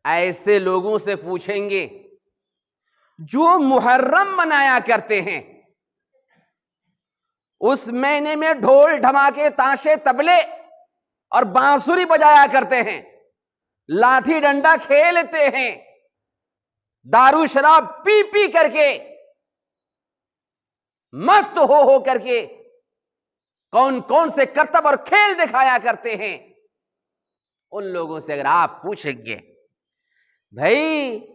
ऐसे लोगों से पूछेंगे जो मुहर्रम मनाया करते हैं, उस महीने में ढोल ढमाके ताशे तबले और बांसुरी बजाया करते हैं, लाठी डंडा खेलते हैं, दारू शराब पी पी करके मस्त हो करके कौन कौन से करतब और खेल दिखाया करते हैं। उन लोगों से अगर आप पूछेंगे भाई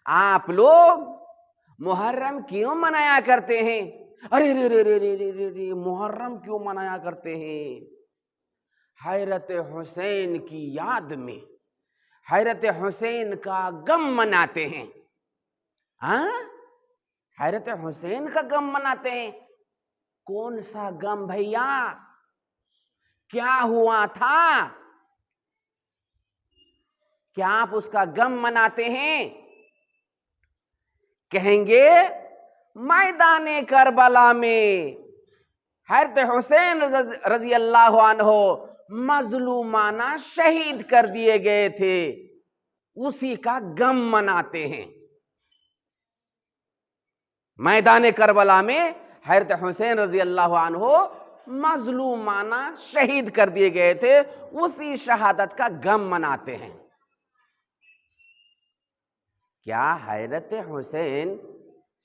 आप लोग मुहर्रम क्यों मनाया करते हैं, अरे रे रे रे रे रे रे रे मुहर्रम क्यों मनाया करते हैं, हैरत हुसैन की याद में हैरत हुसैन का गम मनाते हैं। हाँ, हैरत हुसैन का गम मनाते हैं। कौन सा गम भैया, क्या हुआ था, क्या आप उसका गम मनाते हैं? कहेंगे मैदाने करबला में हैरत हुसैन रजी अल्लाह अन्हो मजलूमाना शहीद कर दिए गए थे, उसी का गम मनाते हैं। मैदाने करबला में हैरत हुसैन रजी अल्लाह अन्हो मजलूमाना शहीद कर दिए गए थे, उसी शहादत का गम मनाते हैं। क्या हैरत हुसैन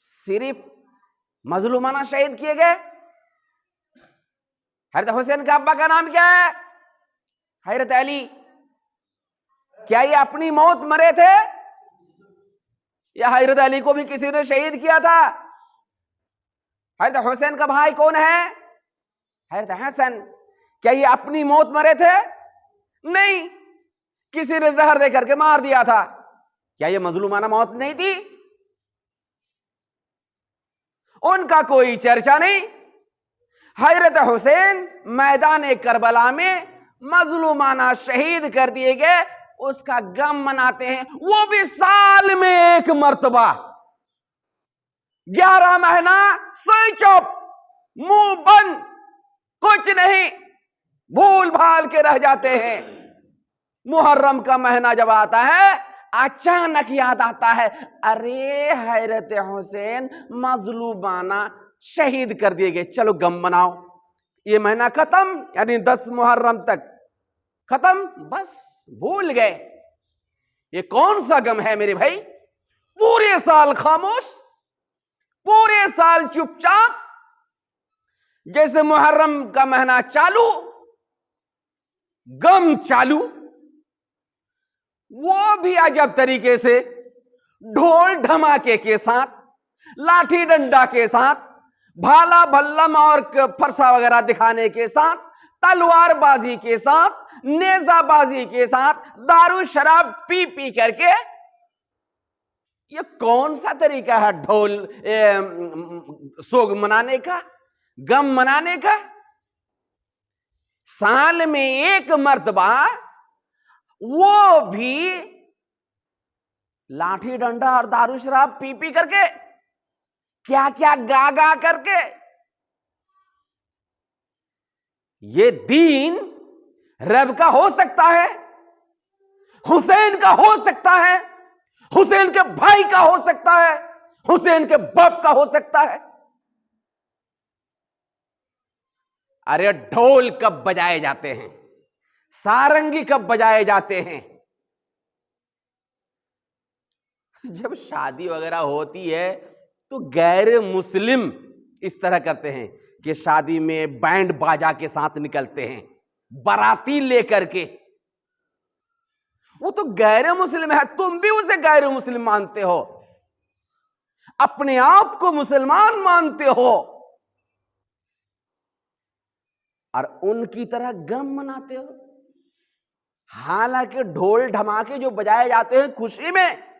सिर्फ मजलूमाना शहीद किए गए? हैरत हुसैन का अब्बा का नाम क्या है? हैरत अली। क्या ये अपनी मौत मरे थे या हैरत अली को भी किसी ने शहीद किया था? हैरत हुसैन का भाई कौन है? हैरत हसन। क्या ये अपनी मौत मरे थे? नहीं, किसी ने जहर दे करके मार दिया था। क्या ये मजलूमाना मौत नहीं थी? उनका कोई चर्चा नहीं। हैरत हुसैन मैदान करबला में मजलूमाना शहीद कर दिए गए, उसका गम मनाते हैं, वो भी साल में एक मर्तबा। 11 महीना स्विच ऑफ, मुंह बंद, कुछ नहीं, भूल भाल के रह जाते हैं। मुहर्रम का महीना जब आता है अचानक याद आता है, अरे हैरत हुसैन मजलूमाना शहीद कर दिए गए, चलो गम मनाओ। ये महीना खत्म, यानी 10 मुहर्रम तक खत्म, बस भूल गए। ये कौन सा गम है मेरे भाई? पूरे साल खामोश, पूरे साल चुपचाप, जैसे मुहर्रम का महीना चालू गम चालू। वो भी अजब तरीके से ढोल धमाके के साथ, लाठी डंडा के साथ, भाला भल्लम और फरसा वगैरह दिखाने के साथ, तलवारबाजी के साथ, नेजाबाजी के साथ, दारू शराब पी पी करके। ये कौन सा तरीका है ढोल सोग मनाने का, गम मनाने का? साल में एक मर्तबा, वो भी लाठी डंडा और दारू शराब पी पी करके, क्या क्या गा गा करके। ये दीन रब का हो सकता है, हुसैन का हो सकता है, हुसैन के भाई का हो सकता है, हुसैन के बाप का हो सकता है। अरे ढोल कब बजाए जाते हैं, सारंगी कब बजाए जाते हैं? जब शादी वगैरह होती है तो गैर मुस्लिम इस तरह करते हैं कि शादी में बैंड बाजा के साथ निकलते हैं, बाराती लेकर के। वो तो गैर मुस्लिम है, तुम भी उसे गैर मुस्लिम मानते हो, अपने आप को मुसलमान मानते हो, और उनकी तरह गम मनाते हो। हालांकि ढोल धमाके जो बजाए जाते हैं खुशी में,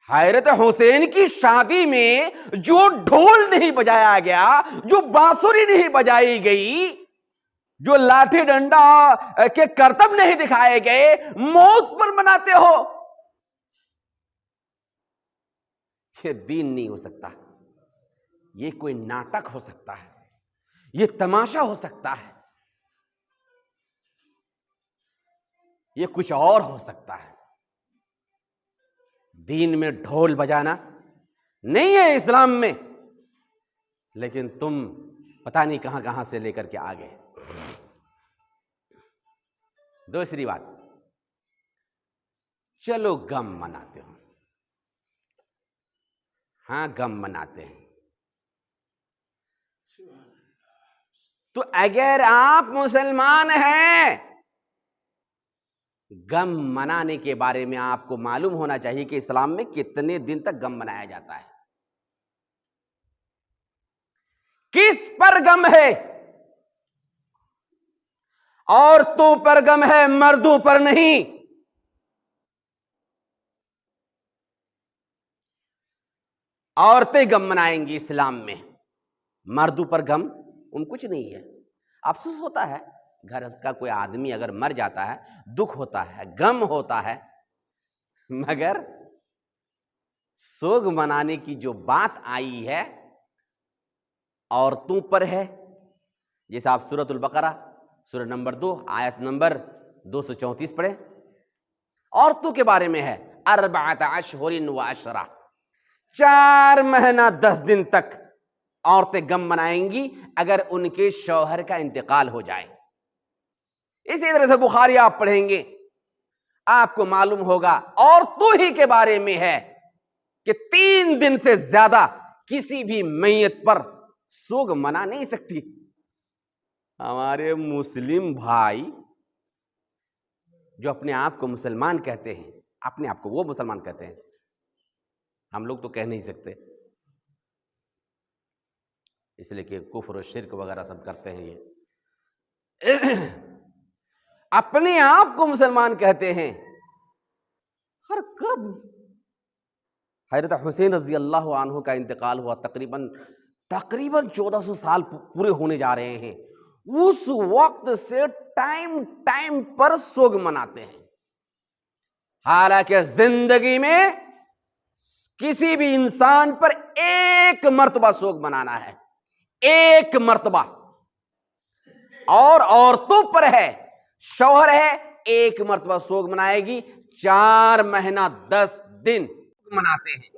हैरत हुसैन की शादी में जो ढोल नहीं बजाया गया, जो बांसुरी नहीं बजाई गई, जो लाठी डंडा के करतब नहीं दिखाए गए, मौत पर मनाते हो। ये दीन नहीं हो सकता, ये कोई नाटक हो सकता है, ये तमाशा हो सकता है। ये कुछ और हो सकता है। दीन में ढोल बजाना नहीं है इस्लाम में, लेकिन तुम पता नहीं कहां कहां से लेकर के आ गए। दूसरी बात, चलो गम मनाते हो। हाँ, गम मनाते हैं। तो अगर आप मुसलमान हैं, गम मनाने के बारे में आपको मालूम होना चाहिए कि इस्लाम में कितने दिन तक गम मनाया जाता है, किस पर गम है। औरतों पर गम है, मर्दों पर नहीं। औरतें गम मनाएंगी इस्लाम में, मर्दों पर गम उन कुछ नहीं है। अफसोस होता है, घर का कोई आदमी अगर मर जाता है, दुख होता है, गम होता है, मगर सोग मनाने की जो बात आई है औरतों पर है। जैसे आप सूरतुल बकरा सूरह नंबर 2 आयत नंबर 234 पढ़े, औरतों के बारे में है, अरबात अशहुरिन व अशरा, 4 महीना 10 दिन तक औरतें गम मनाएंगी अगर उनके शौहर का इंतकाल हो जाए। इसी तरह से बुखारी आप पढ़ेंगे, आपको मालूम होगा औरतों ही के बारे में है कि 3 दिन से ज्यादा किसी भी मैयत पर सोग मना नहीं सकती। हमारे मुस्लिम भाई जो अपने आप को मुसलमान कहते हैं, अपने आप को वो मुसलमान कहते हैं, हम लोग तो कह नहीं सकते, इसलिए कि कुफ्र और शिर्क वगैरह सब करते हैं ये। अपने आप को मुसलमान कहते हैं। हर कब हज़रत हुसैन रजी अल्लाह अन्हु का इंतकाल हुआ, तकरीबन 1400 साल पूरे होने जा रहे हैं। उस वक्त से टाइम पर सोग मनाते हैं। हालांकि जिंदगी में किसी भी इंसान पर एक मर्तबा सोग मनाना है, एक मर्तबा। और औरतों पर है, शौहर है, एक मर्तबा सोग मनाएगी। 4 महीना 10 दिन मनाते हैं।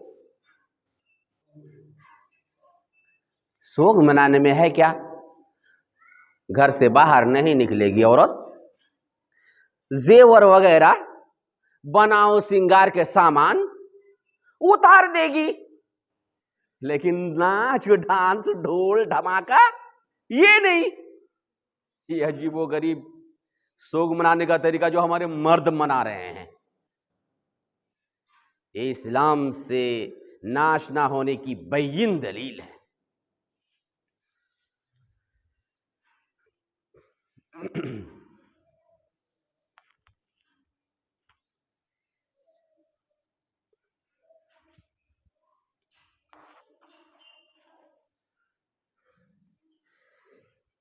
सोग मनाने में है क्या, घर से बाहर नहीं निकलेगी औरत, जेवर वगैरह बनाओ श्रृंगार के सामान उतार देगी, लेकिन नाच डांस ढोल धमाका ये नहीं। ये अजीबोगरीब सोग मनाने का तरीका जो हमारे मर्द मना रहे हैं, ये इस्लाम से नाश ना होने की बैयिन दलील है।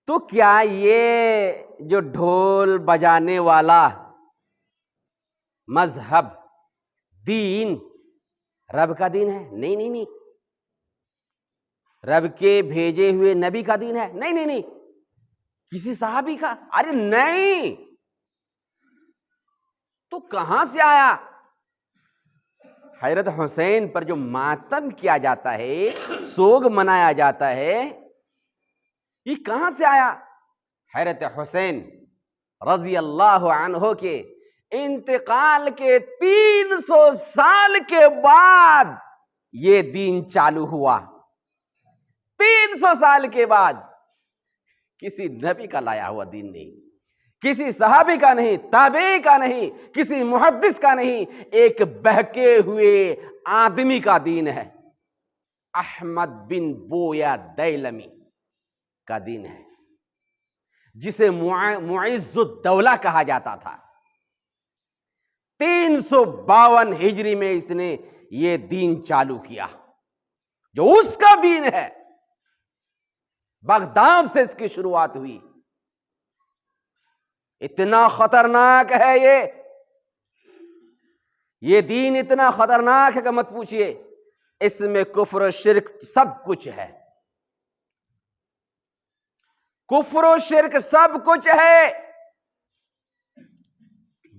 तो क्या ये जो ढोल बजाने वाला मजहब दीन रब का दीन है? नहीं नहीं नहीं। रब के भेजे हुए नबी का दीन है? नहीं नहीं नहीं। किसी साहबी का? अरे नहीं। तो कहां से आया? हजरत हुसैन पर जो मातम किया जाता है, सोग मनाया जाता है, ये कहां से आया? हजरत हुसैन रजी अल्लाह अन्हु के इंतकाल के 300 साल के बाद ये दीन चालू हुआ। 300 साल के बाद। किसी नबी का लाया हुआ दीन नहीं, किसी सहाबी का नहीं, ताबी का नहीं, किसी मुहद्दिस का नहीं, एक बहके हुए आदमी का दीन है। अहमद बिन बोया दैलमी का दीन है, जिसे मुइज़्ज़ुद्दौला कहा जाता था। 352 हिजरी में इसने ये दीन चालू किया, जो उसका दीन है। बगदाद से इसकी शुरुआत हुई। इतना खतरनाक है ये दीन इतना खतरनाक है कि मत पूछिए। इसमें कुफ्र शिर्क सब कुछ है, कुफ्र शिर्क सब कुछ है।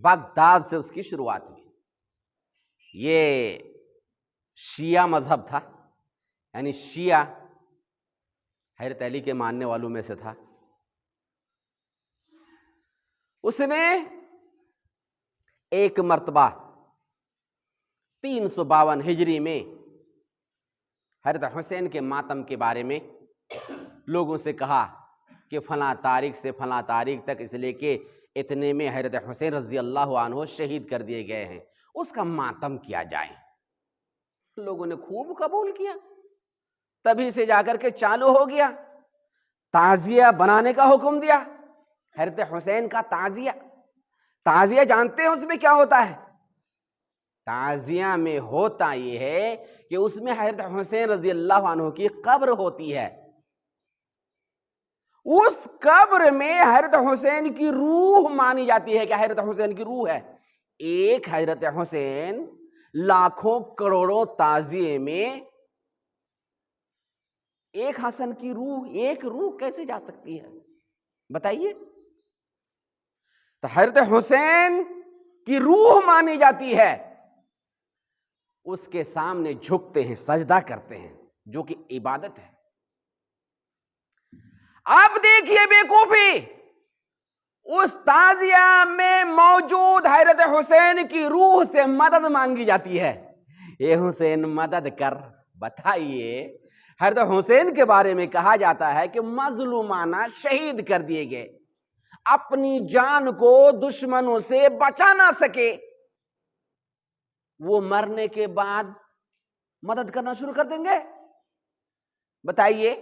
बगदाद से उसकी शुरुआत हुई। ये शिया मजहब था, यानी शिया हज़रत अली के मानने वालों में से था। उसने एक मर्तबा 352 हिजरी में हज़रत हुसैन के मातम के बारे में लोगों से कहा कि फलां तारीख से फलां तारीख तक इसलिए कि इतने में हज़रत हुसैन रज़ी अल्लाह अन्हु शहीद कर दिए गए हैं, उसका मातम किया जाए। लोगों ने खूब कबूल किया। तभी से जाकर के चालू हो गया, ताजिया बनाने का हुक्म दिया। हज़रत हुसैन का ताजिया, ताजिया जानते हैं उसमें क्या होता है? ताजिया में होता यह है कि उसमें हज़रत हुसैन रज़ी अल्लाह अन्हु की कब्र होती है। उस कब्र में हज़रत हुसैन की रूह मानी जाती है। क्या हज़रत हुसैन की रूह है? एक हज़रत हुसैन लाखों करोड़ों ताजिए में एक हसन की रूह, एक रूह कैसे जा सकती है बताइए? तो हज़रत हुसैन की रूह मानी जाती है, उसके सामने झुकते हैं, सजदा करते हैं, जो कि इबादत है। अब देखिए बेवकूफी, उस ताजिया में मौजूद हज़रत हुसैन की रूह से मदद मांगी जाती है। ये हुसैन मदद कर। बताइए, हज़रत हुसैन के बारे में कहा जाता है कि मजलूमाना शहीद कर दिए गए, अपनी जान को दुश्मनों से बचा ना सके, वो मरने के बाद मदद करना शुरू कर देंगे? बताइए,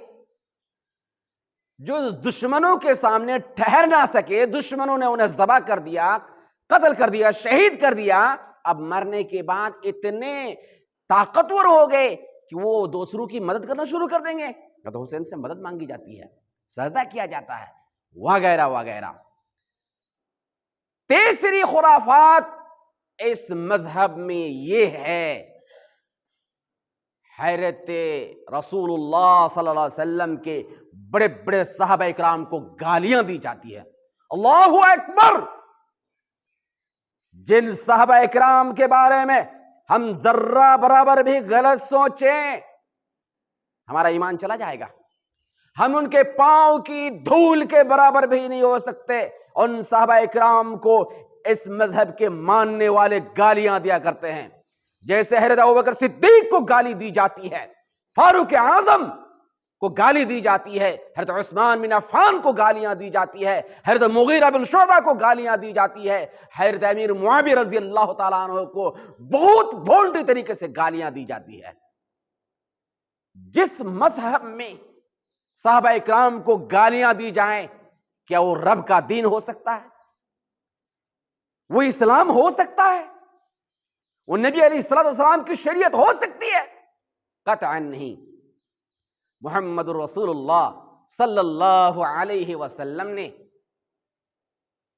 जो दुश्मनों के सामने ठहर ना सके, दुश्मनों ने उन्हें ज़बह कर दिया, कत्ल कर दिया, शहीद कर दिया, अब मरने के बाद इतने ताकतवर हो गए कि वो दूसरों की मदद करना शुरू कर देंगे। तो हुसैन से मदद मांगी जाती है, सजदा किया जाता है, वगैरह वगैरह। तीसरी खुराफात इस मजहब में ये है, हज़रत रसूलुल्लाह सल्लल्लाहु अलैहि वसल्लम के बड़े बड़े सहाबा इकराम को गालियां दी जाती है। अल्लाहु अकबर! जिन सहाबा इकराम के बारे में हम जर्रा बराबर भी गलत सोचें, हमारा ईमान चला जाएगा। हम उनके पांव की धूल के बराबर भी नहीं हो सकते। उन सहाबा इकराम को इस मजहब के मानने वाले गालियां दिया करते हैं, जैसे हज़रत अबू बकर सिद्दीक को गाली दी जाती है, फारूक आजम को गाली दी जाती है, हज़रत उस्मान बिन अफ़्फ़ान को गालियां दी जाती है, हज़रत मुगीरा बिन शुअबा को गालियां दी जाती है, हज़रत अमीर मुआविया रज़ी अल्लाह तआला अन्हु को बहुत भोंडी तरीके से गालियां दी जाती है। जिस मजहब में सहाबा इकराम को गालियां दी जाएं, क्या वो रब का दीन हो सकता है? वो इस्लाम हो सकता है? वो नबी अलैहिस्सलाम की शरीयत हो सकती है? कतअन नहीं। मुहम्मदुर रसूलुल्लाह सल्लल्लाहु अलैहि वसल्लम ने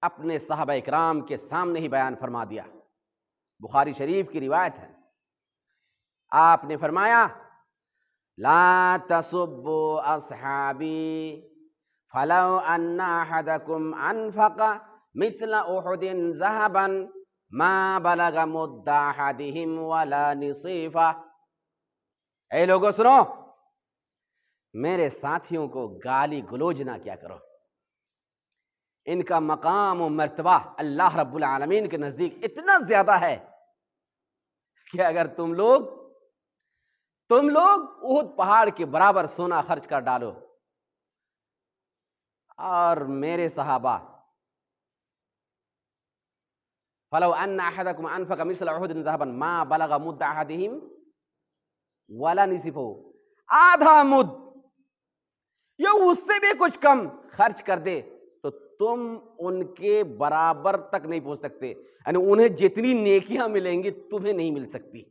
अपने सहाबा इकराम के सामने ही बयान फरमा दिया। बुखारी शरीफ की रिवायत है, आपने फरमाया, ला तसुब्बु अस्हाबी फलौ अन्ना अहदकुम अनफक़ा मिस्ला उहुदिन ज़हबन मा बलगा मुद्दा अहदिहिम वला निसीफा। ऐ लोगों सुनो, मेरे साथियों को गाली गलौज ना क्या करो। इनका मकाम और मर्तबा अल्लाह रब्बुल आलमीन के नजदीक इतना ज्यादा है कि अगर तुम लोग उहुद पहाड़ के बराबर सोना खर्च कर डालो और मेरे सहाबा फलौ अन्ना अहदकुम अनफक़ा मिस्ला उहुदिन ज़हबन मा बलगा मुद्दा अहदिहिम वला निसीफा, आधा मुद या उससे भी कुछ कम खर्च कर दे तो तुम उनके बराबर तक नहीं पहुंच सकते, यानी उन्हें जितनी नेकियां मिलेंगी तुम्हें नहीं मिल सकती।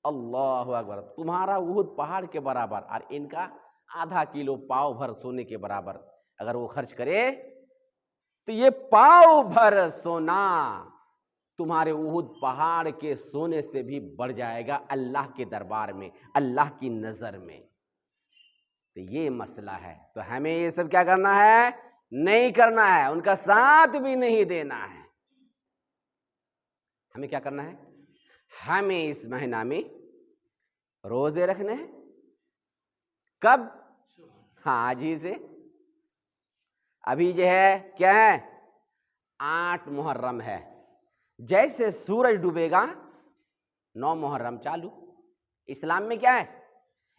अल्लाहु अकबर! तुम्हारा उहुद पहाड़ के बराबर और इनका आधा किलो पाव भर सोने के बराबर अगर वो खर्च करे तो ये पाव भर सोना तुम्हारे उहुद पहाड़ के सोने से भी बढ़ जाएगा अल्लाह के दरबार में, अल्लाह की नजर में। तो ये मसला है। तो हमें ये सब क्या करना है? नहीं करना है, उनका साथ भी नहीं देना है। हमें क्या करना है? हमें इस महीना में रोजे रखने हैं। कब? हाँ, आज ही से। अभी जो है क्या है? 8 मुहर्रम है। जैसे सूरज डूबेगा 9 मुहर्रम चालू। इस्लाम में क्या है?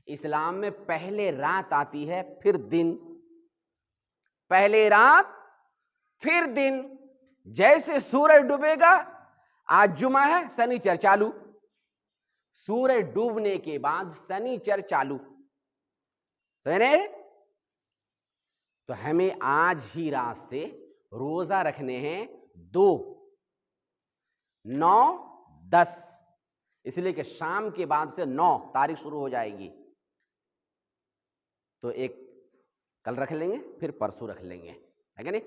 इस्लाम में पहले रात आती है फिर दिन, पहले रात फिर दिन। जैसे सूरज डूबेगा, आज जुमा है, शनिचर चालू। सूरज डूबने के बाद शनिचर चालू। समझ रहे? तो हमें आज ही रात से रोजा रखने हैं 2, 9, 10, इसलिए कि शाम के बाद से 9 तारीख शुरू हो जाएगी। तो एक कल रख लेंगे, फिर परसों रख लेंगे, है कि नहीं?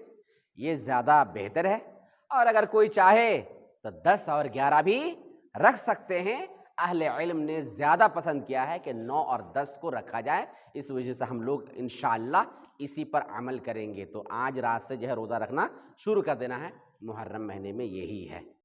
ये ज्यादा बेहतर है। और अगर कोई चाहे तो 10 और 11 भी रख सकते हैं। अहले इल्म ने ज्यादा पसंद किया है कि 9 और 10 को रखा जाए। इस वजह से हम लोग इंशाअल्लाह इसी पर अमल करेंगे। तो आज रात से जो है रोजा रखना शुरू कर देना है। मुहर्रम महीने में यही है।